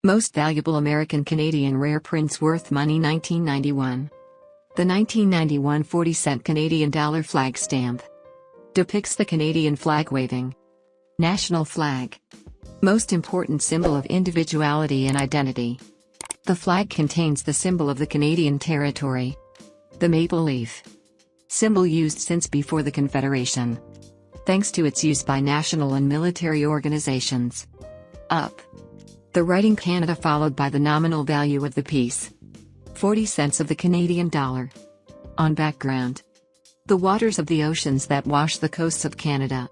Most Valuable American Canadian Rare Prints Worth Money 1991. The 1991 40-cent Canadian dollar flag stamp depicts the Canadian flag waving. National flag. Most important symbol of individuality and identity. The flag contains the symbol of the Canadian territory. The maple leaf. Symbol used since before the Confederation. Thanks to its use by national and military organizations. Up. The writing Canada followed by the nominal value of the piece. 40 cents of the Canadian dollar. On background. The waters of the oceans that wash the coasts of Canada.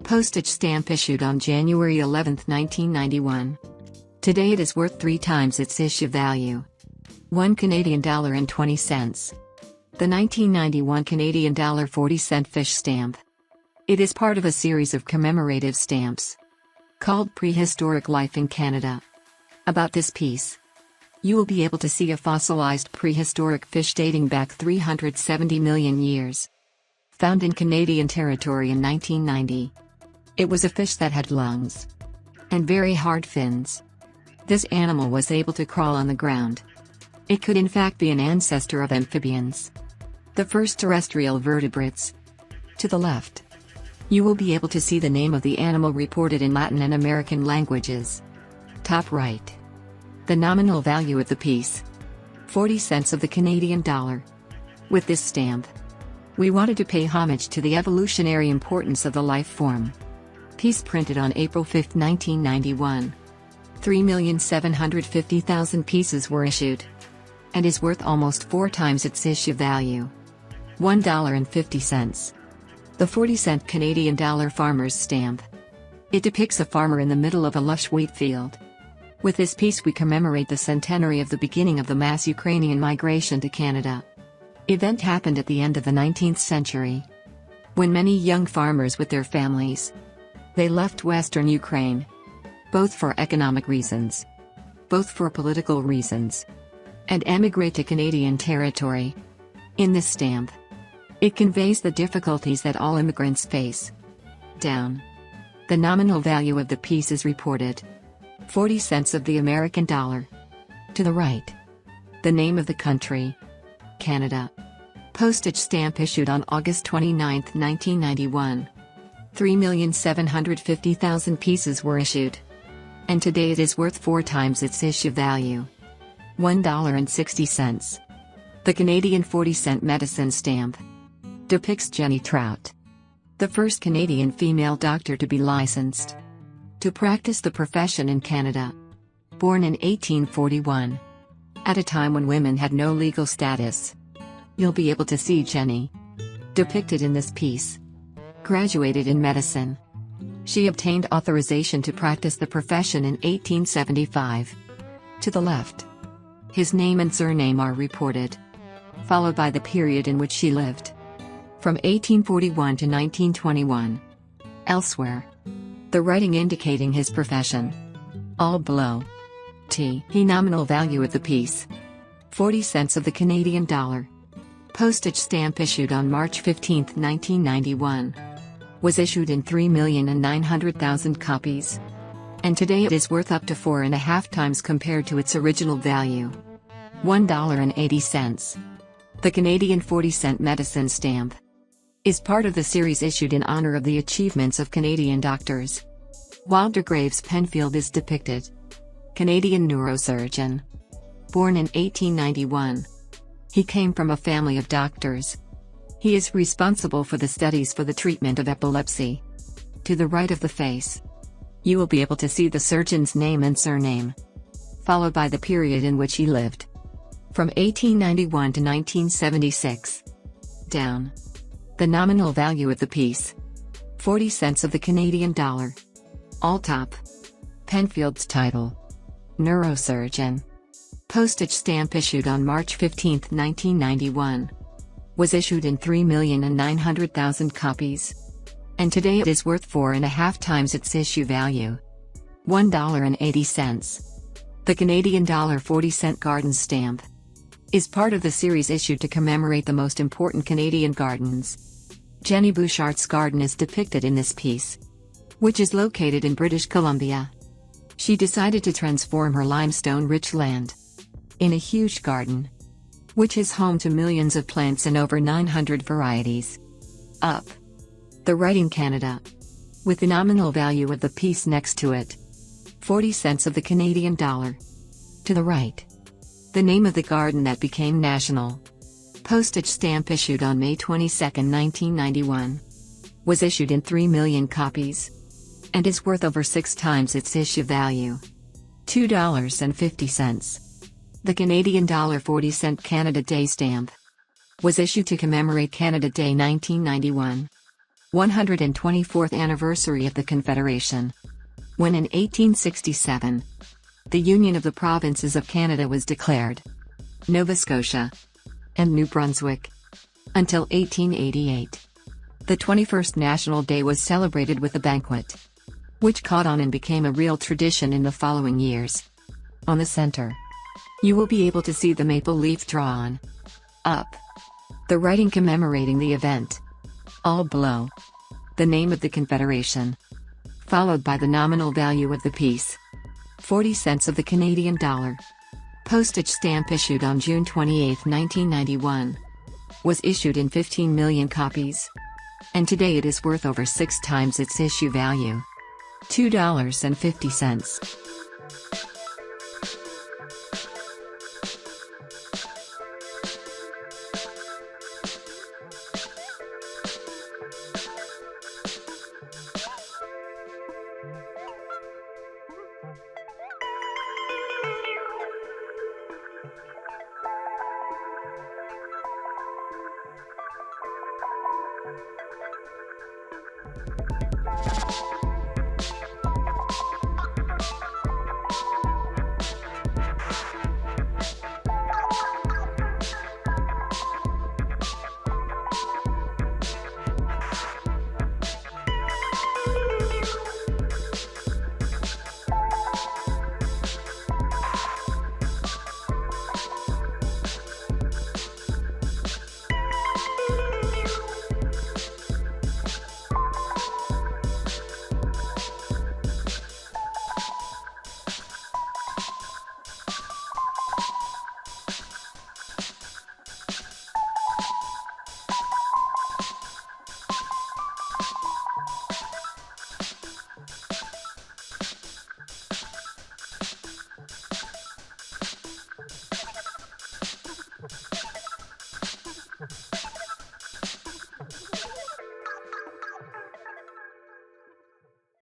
Postage stamp issued on January 11, 1991. Today it is worth 3 times its issue value. 1 Canadian dollar and 20 cents. The 1991 Canadian dollar 40-cent fish stamp. It is part of a series of commemorative stamps called Prehistoric Life in Canada. About this piece, you will be able to see a fossilized prehistoric fish dating back 370 million years. Found in Canadian territory in 1990. It was a fish that had lungs and very hard fins. This animal was able to crawl on the ground. It could in fact be an ancestor of amphibians, the first terrestrial vertebrates. To the left, you will be able to see the name of the animal reported in Latin and American languages. Top right. The nominal value of the piece. 40 cents of the Canadian dollar. With this stamp, we wanted to pay homage to the evolutionary importance of the life form. Piece printed on April 5, 1991. 3,750,000 pieces were issued. And is worth almost 4 times its issue value. $1.50. The 40-cent Canadian dollar farmer's stamp. It depicts a farmer in the middle of a lush wheat field. With this piece we commemorate the centenary of the beginning of the mass Ukrainian migration to Canada. Event happened at the end of the 19th century. When many young farmers with their families, they left Western Ukraine. Both for economic reasons, both for political reasons, and emigrate to Canadian territory. In this stamp, it conveys the difficulties that all immigrants face. Down. The nominal value of the piece is reported. 40 cents of the American dollar. To the right. The name of the country. Canada. Postage stamp issued on August 29, 1991. 3,750,000 pieces were issued. And today it is worth 4 times its issue value. $1.60. The Canadian 40-cent medicine stamp depicts Jenny Trout, the first Canadian female doctor to be licensed to practice the profession in Canada. Born in 1841. At a time when women had no legal status. You'll be able to see Jenny depicted in this piece. Graduated in medicine. She obtained authorization to practice the profession in 1875. To the left, his name and surname are reported, followed by the period in which she lived. From 1841 to 1921. Elsewhere, the writing indicating his profession. All below. T. He nominal value of the piece. 40 cents of the Canadian dollar. Postage stamp issued on March 15, 1991. Was issued in 3,900,000 copies. And today it is worth up to 4.5 times compared to its original value. $1.80. The Canadian 40-cent medicine stamp is part of the series issued in honor of the achievements of Canadian doctors. Walter Graves Penfield is depicted. Canadian neurosurgeon. Born in 1891. He came from a family of doctors. He is responsible for the studies for the treatment of epilepsy. To the right of the face, you will be able to see the surgeon's name and surname, followed by the period in which he lived. From 1891 to 1976. Down. The nominal value of the piece. 40 cents of the Canadian dollar. All top. Penfield's title. Neurosurgeon. Postage stamp issued on March 15, 1991. Was issued in 3,900,000 copies. And today it is worth 4.5 times its issue value. $1.80. The Canadian dollar 40-cent garden stamp is part of the series issued to commemorate the most important Canadian gardens. Jenny Bouchard's garden is depicted in this piece, which is located in British Columbia. She decided to transform her limestone-rich land in a huge garden, which is home to millions of plants and over 900 varieties. Up. The writing Canada, with the nominal value of the piece next to it, 40 cents of the Canadian dollar. To the right, the name of the garden that became national. Postage stamp issued on May 22, 1991. Was issued in 3 million copies. And is worth over 6 times its issue value. $2.50. The Canadian dollar 40-cent Canada Day stamp was issued to commemorate Canada Day 1991. 124th anniversary of the Confederation. When in 1867, the Union of the Provinces of Canada was declared. Nova Scotia and New Brunswick. Until 1888. The 21st National Day was celebrated with a banquet, which caught on and became a real tradition in the following years. On the center, you will be able to see the maple leaf drawn up. The writing commemorating the event. All below, the name of the Confederation, followed by the nominal value of the piece. 40 cents of the Canadian dollar. Postage stamp issued on June 28, 1991. Was issued in 15 million copies. And today it is worth over 6 times its issue value. $2.50.